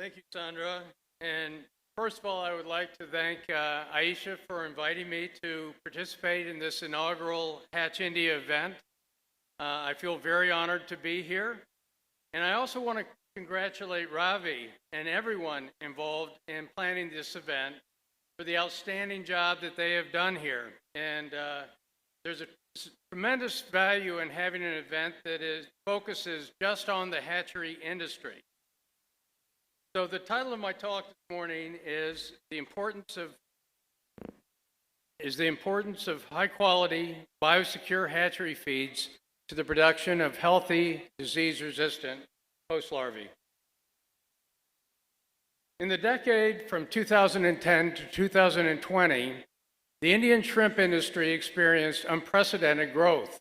Thank you, Sandra. And first of all, I would like to thank Aisha for inviting me to participate in this inaugural Hatch India event. I feel very honored to be here. And I also want to congratulate Ravi and everyone involved in planning this event for the outstanding job that they have done here. And there's a tremendous value in having an event that focuses just on the hatchery industry. So the title of my talk this morning is the importance of high quality biosecure hatchery feeds to the production of healthy disease resistant host larvae. In the decade from 2010 to 2020, the Indian shrimp industry experienced unprecedented growth.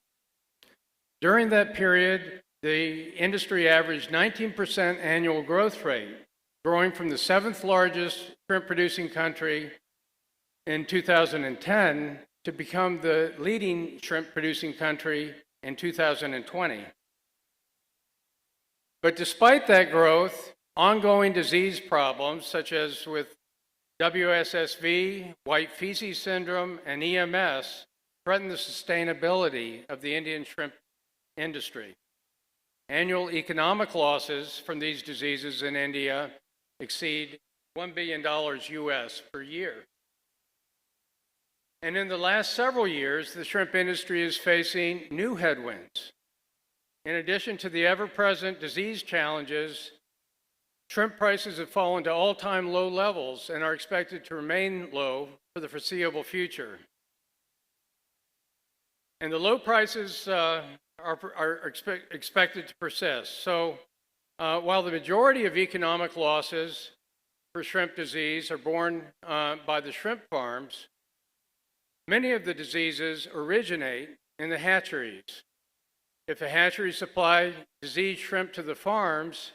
During that period, the industry averaged 19% annual growth rate, growing from the 7th largest shrimp producing country in 2010 to become the leading shrimp producing country in 2020. But despite that growth, ongoing disease problems such as with WSSV, white feces syndrome, and EMS threaten the sustainability of the Indian shrimp industry. Annual economic losses from these diseases in India exceed $1 billion US per year. And in the last several years, the shrimp industry is facing new headwinds. In addition to the ever-present disease challenges, shrimp prices have fallen to all-time low levels and are expected to remain low for the foreseeable future. And the low prices are expected to persist. So while the majority of economic losses for shrimp disease are borne by the shrimp farms, many of the diseases originate in the hatcheries. If a hatchery supply diseased shrimp to the farms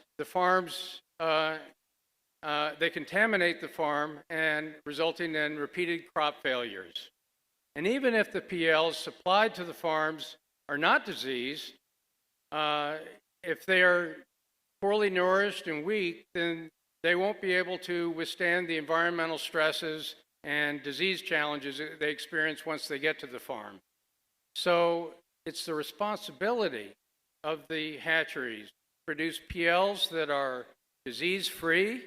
they contaminate the farm and resulting in repeated crop failures. And even if the PLs supplied to the farms are not diseased, if they are poorly nourished and weak, then they won't be able to withstand the environmental stresses and disease challenges that they experience once they get to the farm. So it's the responsibility of the hatcheries to produce PLs that are disease-free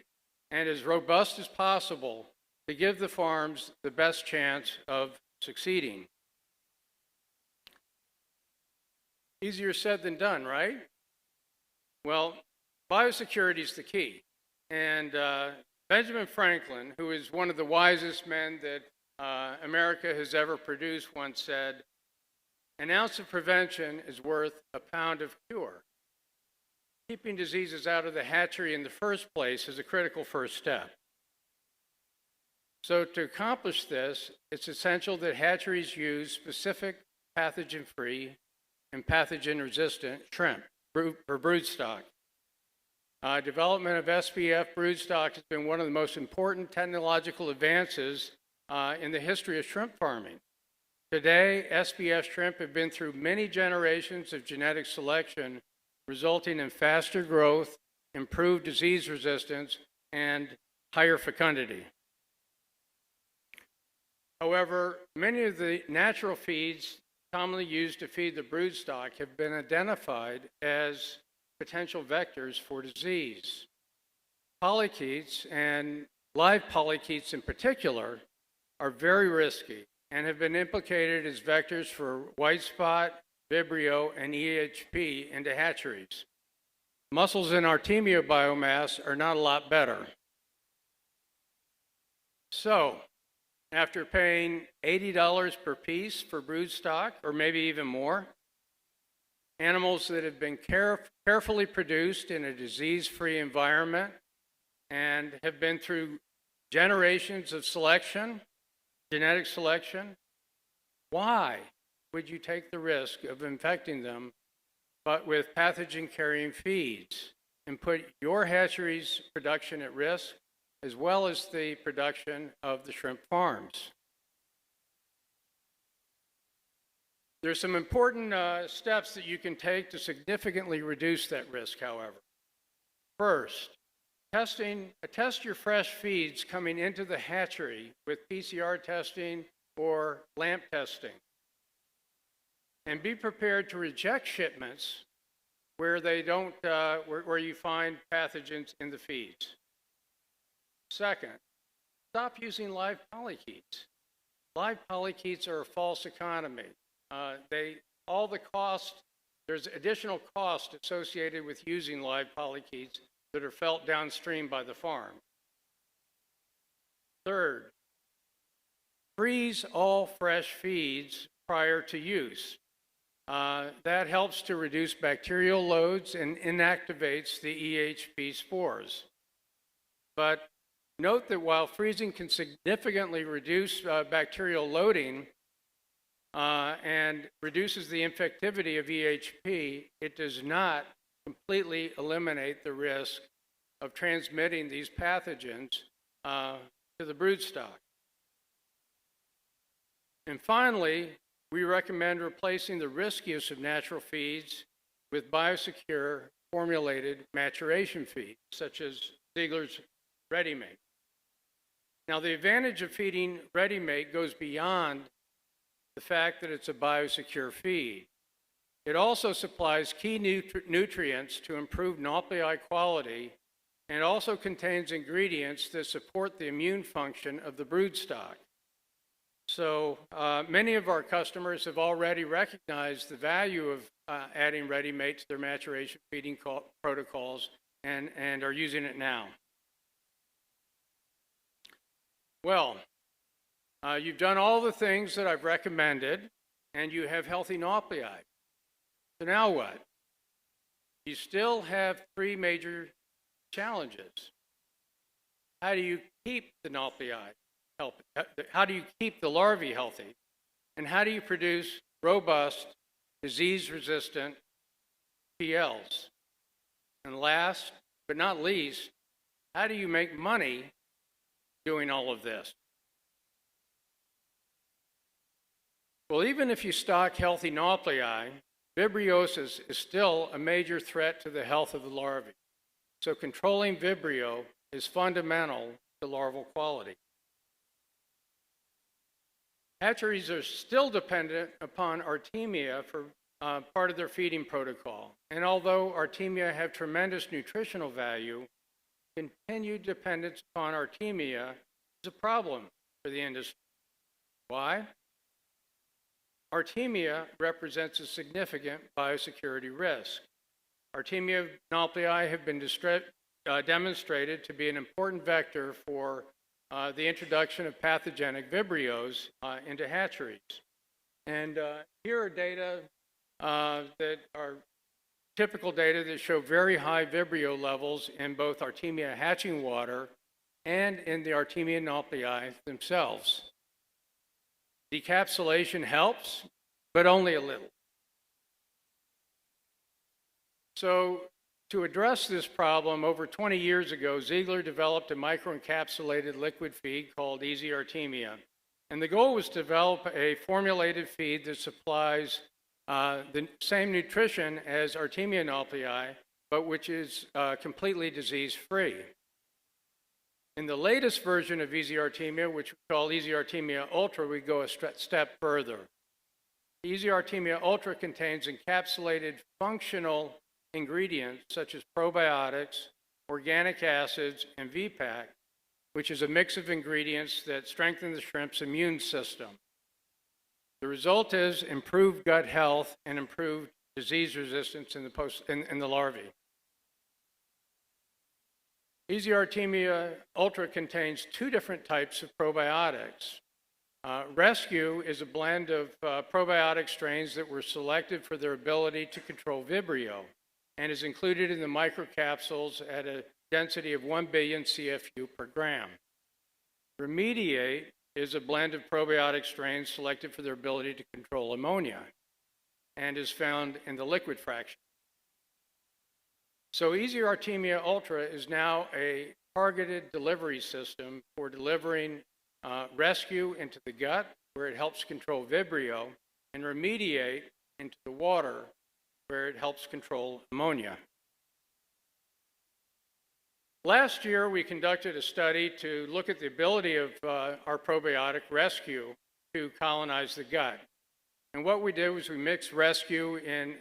and as robust as possible to give the farms the best chance of succeeding. Easier said than done, right? Well, biosecurity is the key. And Benjamin Franklin, who is one of the wisest men that America has ever produced, once said, "An ounce of prevention is worth a pound of cure." Keeping diseases out of the hatchery in the first place is a critical first step. So to accomplish this, it's essential that hatcheries use specific pathogen-free and pathogen-resistant shrimp for broodstock. Development of SPF broodstock has been one of the most important technological advances in the history of shrimp farming. Today, SPF shrimp have been through many generations of genetic selection, resulting in faster growth, improved disease resistance, and higher fecundity. However, many of the natural feeds commonly used to feed the broodstock have been identified as potential vectors for disease. Polychaetes, and live polychaetes in particular, are very risky and have been implicated as vectors for white spot, Vibrio, and EHP into hatcheries. Mussels and Artemia biomass are not a lot better. So, after paying $80 per piece for broodstock, or maybe even more, animals that have been carefully produced in a disease-free environment and have been through generations of selection, genetic selection, why would you take the risk of infecting them but with pathogen-carrying feeds and put your hatchery's production at risk as well as the production of the shrimp farms? There's some important steps that you can take to significantly reduce that risk, however. First, Test your fresh feeds coming into the hatchery with PCR testing or LAMP testing. And be prepared to reject shipments where they don't, where you find pathogens in the feeds. Second, stop using live polychaetes. Live polychaetes are a false economy. All the cost, there's additional cost associated with using live polychaetes that are felt downstream by the farm. Third, freeze all fresh feeds prior to use. That helps to reduce bacterial loads and inactivates the EHP spores. But note that while freezing can significantly reduce bacterial loading and reduces the infectivity of EHP, it does not completely eliminate the risk of transmitting these pathogens to the broodstock. And finally, we recommend replacing the riskiest of natural feeds with biosecure formulated maturation feeds, such as Ziegler's Ready-Mate. Now, the advantage of feeding Ready-Mate goes beyond the fact that it's a biosecure feed. It also supplies key nutrients to improve nauplii quality and also contains ingredients that support the immune function of the broodstock. So many of our customers have already recognized the value of adding Ready-Mate to their maturation feeding protocols and are using it now. Well, you've done all the things that I've recommended, and you have healthy nauplii. So now what? You still have three major challenges. How do you keep the nauplii healthy? How do you keep the larvae healthy? And how do you produce robust, disease-resistant PLs? And last but not least, how do you make money doing all of this? Well, even if you stock healthy nauplii, vibriosis is still a major threat to the health of the larvae. So controlling Vibrio is fundamental to larval quality. Hatcheries are still dependent upon Artemia for part of their feeding protocol. And although Artemia have tremendous nutritional value, continued dependence upon Artemia is a problem for the industry. Why? Artemia represents a significant biosecurity risk. Artemia nauplii have been demonstrated to be an important vector for the introduction of pathogenic Vibrios into hatcheries. And here are data that are typical data that show very high Vibrio levels in both Artemia hatching water and in the Artemia nauplii themselves. Decapsulation helps, but only a little. So to address this problem, over 20 years ago, Ziegler developed a microencapsulated liquid feed called Easy Artemia. And the goal was to develop a formulated feed that supplies the same nutrition as Artemia nauplii, but which is completely disease-free. In the latest version of Easy Artemia, which we call Easy Artemia Ultra, we go a step further. Easy Artemia Ultra contains encapsulated functional ingredients such as probiotics, organic acids, and VPAC, which is a mix of ingredients that strengthen the shrimp's immune system. The result is improved gut health and improved disease resistance in the larvae. Easy Artemia Ultra contains two different types of probiotics. Rescue is a blend of probiotic strains that were selected for their ability to control Vibrio and is included in the microcapsules at a density of 1 billion CFU per gram. Remediate is a blend of probiotic strains selected for their ability to control ammonia and is found in the liquid fraction. So Easy Artemia Ultra is now a targeted delivery system for delivering rescue into the gut, where it helps control Vibrio, and remediate into the water, where it helps control ammonia. Last year, we conducted a study to look at the ability of our probiotic Rescue to colonize the gut. And what we did was we mixed Rescue in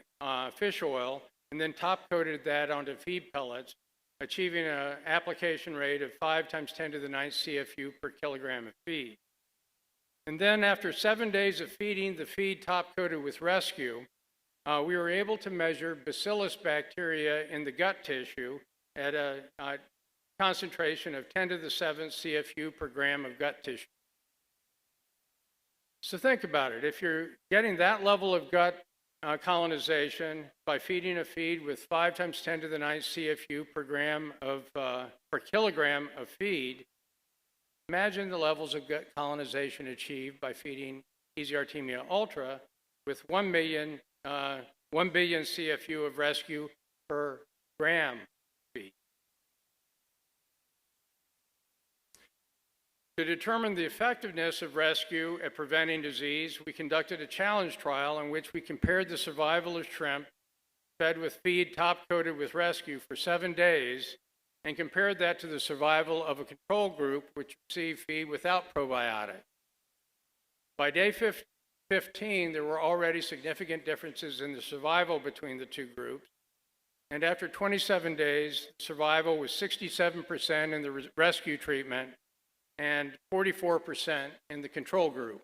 fish oil and then top-coated that onto feed pellets, achieving an application rate of 5 times 10 to the 9th CFU per kilogram of feed. And then after 7 days of feeding the feed top-coated with Rescue, we were able to measure bacillus bacteria in the gut tissue at a concentration of 10 to the 7th CFU per gram of gut tissue. So think about it. If you're getting that level of gut colonization by feeding a feed with 5 times 10 to the 9th CFU per gram of per kilogram of feed, imagine the levels of gut colonization achieved by feeding Easy Artemia Ultra with 1 billion CFU of Rescue per gram feed. To determine the effectiveness of Rescue at preventing disease, we conducted a challenge trial in which we compared the survival of shrimp fed with feed top-coated with Rescue for 7 days and compared that to the survival of a control group which received feed without probiotic. By day 15, there were already significant differences in the survival between the two groups, and after 27 days, survival was 67% in the Rescue treatment and 44% in the control group.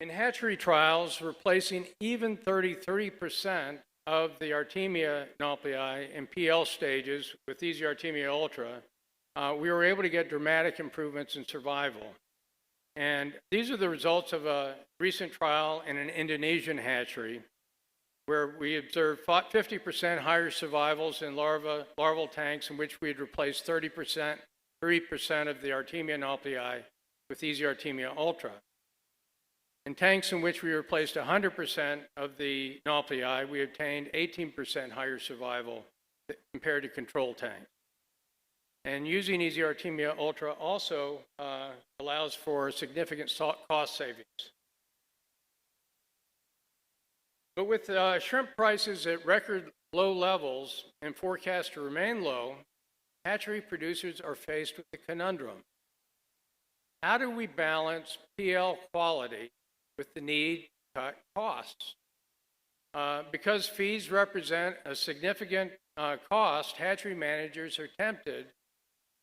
In hatchery trials, replacing even 33% of the Artemia nauplii in PL stages with Easy Artemia Ultra, we were able to get dramatic improvements in survival. And these are the results of a recent trial in an Indonesian hatchery where we observed 50% higher survivals in larval tanks in which we had replaced 3% of the Artemia nauplii with Easy Artemia Ultra. In tanks in which we replaced 100% of the nauplii, we obtained 18% higher survival compared to control tanks. And using Easy Artemia Ultra also allows for significant cost savings. But with shrimp prices at record low levels and forecast to remain low, hatchery producers are faced with a conundrum. How do we balance PL quality with the need to cut costs? Because fees represent a significant cost, hatchery managers are tempted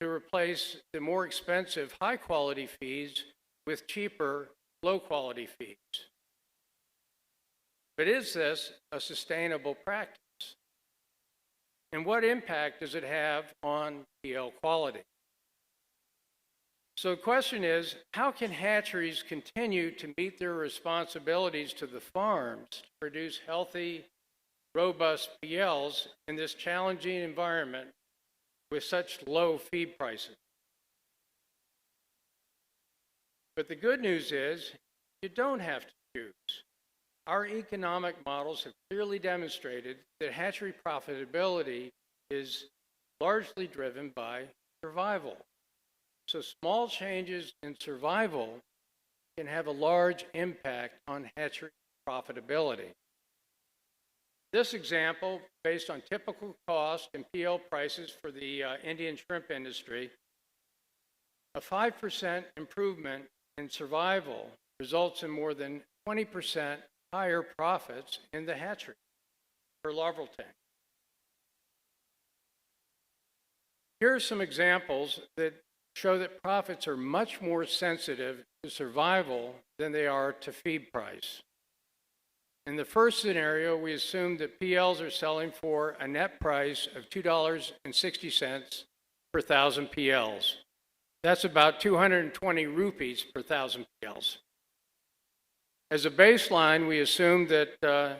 to replace the more expensive high-quality feeds with cheaper low-quality feeds. But is this a sustainable practice? And what impact does it have on PL quality? So the question is, how can hatcheries continue to meet their responsibilities to the farms to produce healthy, robust PLs in this challenging environment with such low feed prices? But the good news is, you don't have to choose. Our economic models have clearly demonstrated that hatchery profitability is largely driven by survival. So small changes in survival can have a large impact on hatchery profitability. This example, based on typical cost and PL prices for the Indian shrimp industry, a 5% improvement in survival results in more than 20% higher profits in the hatchery per larval tank. Here are some examples that show that profits are much more sensitive to survival than they are to feed price. In the first scenario, we assume that PLs are selling for a net price of $2.60 per 1,000 PLs. That's about 220 rupees per 1,000 PLs. As a baseline, we assume that the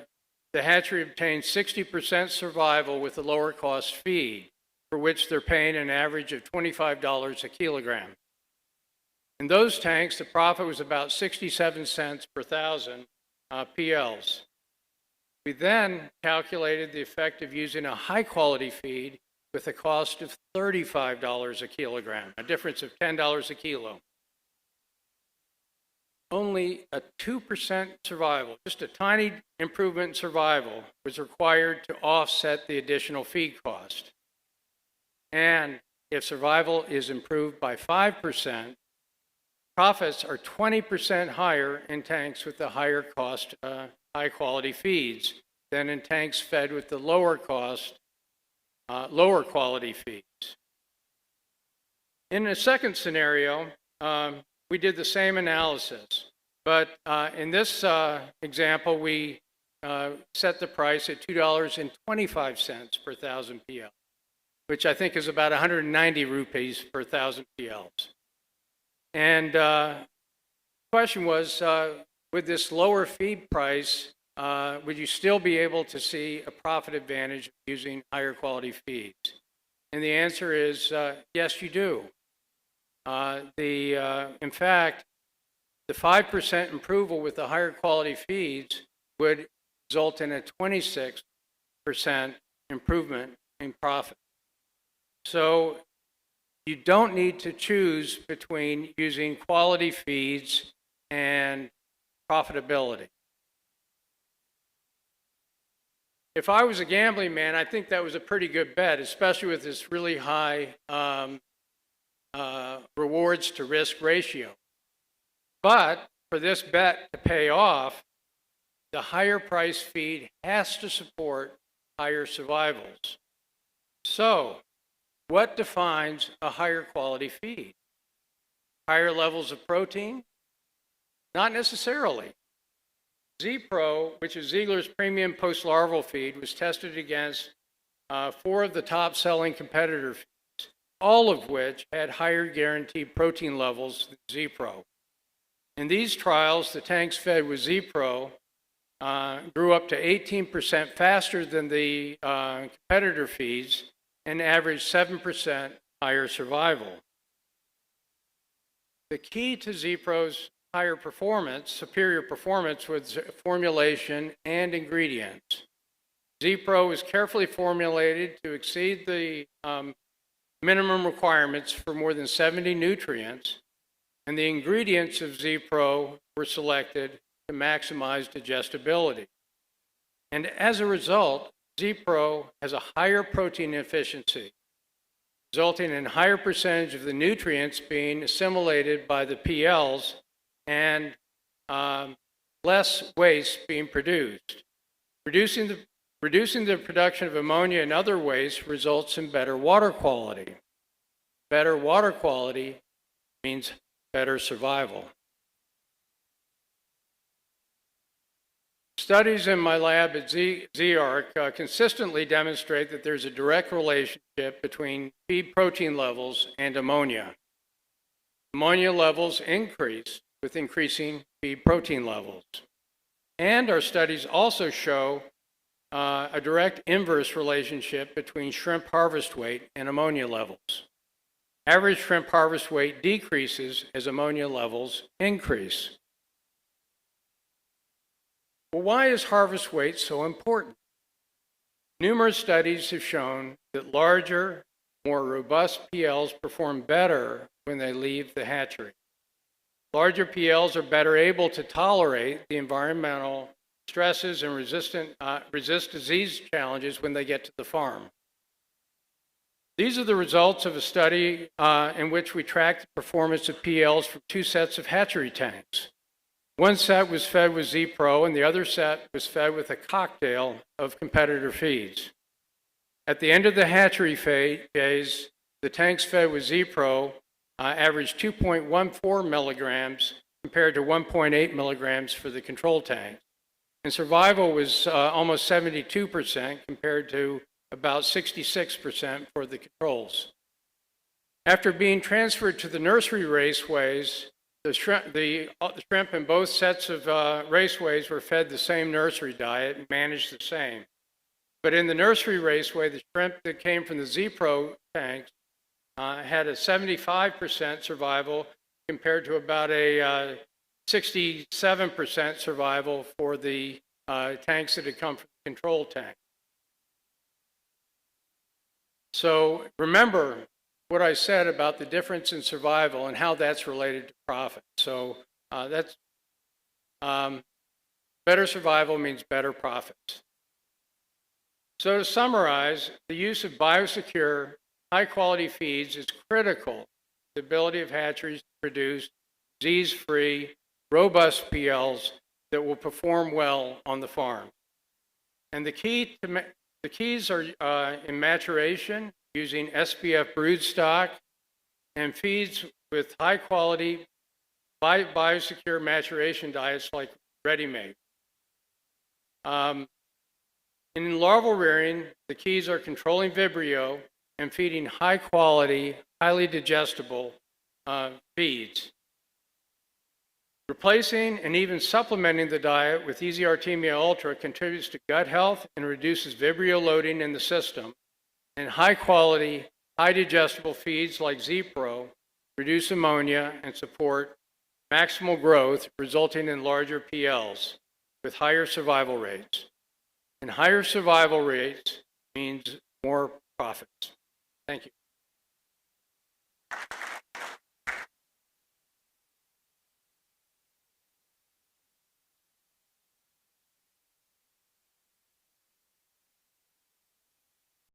hatchery obtains 60% survival with a lower cost feed, for which they're paying an average of $25 a kilogram. In those tanks, the profit was about 67 cents per 1,000 PLs. We then calculated the effect of using a high-quality feed with a cost of $35 a kilogram, a difference of $10 a kilo. only a 2% survival, just a tiny improvement in survival, was required to offset the additional feed cost. And if survival is improved by 5%, profits are 20% higher in tanks with the higher cost, high quality feeds than in tanks fed with the lower cost, lower quality feeds. In a second scenario, we did the same analysis, but in this example, we set the price at $2.25 per 1,000 PL, which I think is about 190 rupees per 1,000 PLs. And the question was, with this lower feed price, would you still be able to see a profit advantage using higher quality feeds? And the answer is yes, you do. In fact, the 5% improvement with the higher quality feeds would result in a 26% improvement in profit. So you don't need to choose between using quality feeds and profitability. If I was a gambling man, I think that was a pretty good bet, especially with this really high rewards to risk ratio. But for this bet to pay off, the higher price feed has to support higher survivals. So, what defines a higher quality feed? Higher levels of protein? Not necessarily. Z-Pro, which is Ziegler's premium post-larval feed, was tested against 4 of the top-selling competitor feeds, all of which had higher guaranteed protein levels than Z-Pro. In these trials, the tanks fed with Z-Pro grew up to 18% faster than the competitor feeds and averaged 7% higher survival. The key to Z-Pro's higher performance, superior performance, was formulation and ingredients. Z-Pro was carefully formulated to exceed the minimum requirements for more than 70 nutrients, and the ingredients of Z-Pro were selected to maximize digestibility. And as a result, Z-Pro has a higher protein efficiency, resulting in a higher percentage of the nutrients being assimilated by the PLs and less waste being produced. Reducing the production of ammonia and other waste results in better water quality. Better water quality means better survival. Studies in my lab at ZARC consistently demonstrate that there's a direct relationship between feed protein levels and ammonia. Ammonia levels increase with increasing feed protein levels. And our studies also show a direct inverse relationship between shrimp harvest weight and ammonia levels. Average shrimp harvest weight decreases as ammonia levels increase. Well, why is harvest weight so important? Numerous studies have shown that larger, more robust PLs perform better when they leave the hatchery. Larger PLs are better able to tolerate the environmental stresses and resist disease challenges when they get to the farm. These are the results of a study in which we tracked the performance of PLs from 2 sets of hatchery tanks. One set was fed with Z-Pro and the other set was fed with a cocktail of competitor feeds. At the end of the hatchery phase, the tanks fed with Z-Pro averaged 2.14 milligrams compared to 1.8 milligrams for the control tank. And survival was almost 72% compared to about 66% for the controls. After being transferred to the nursery raceways, the shrimp in both sets of raceways were fed the same nursery diet and managed the same. But in the nursery raceway, the shrimp that came from the Z-Pro tanks had a 75% survival compared to about a 67% survival for the tanks that had come from the control tank. So remember what I said about the difference in survival and how that's related to profit. So that's better survival means better profits. So to summarize, the use of biosecure, high-quality feeds is critical to the ability of hatcheries to produce disease-free, robust PLs that will perform well on the farm. And the keys are in maturation using SPF broodstock and feeds with high-quality biosecure maturation diets like ready-made. In larval rearing, the keys are controlling Vibrio and feeding high-quality, highly digestible feeds. Replacing and even supplementing the diet with Easy Artemia Ultra contributes to gut health and reduces Vibrio loading in the system. And high-quality, high-digestible feeds like Z-Pro reduce ammonia and support maximal growth, resulting in larger PLs with higher survival rates. And higher survival rates means more profits. Thank you.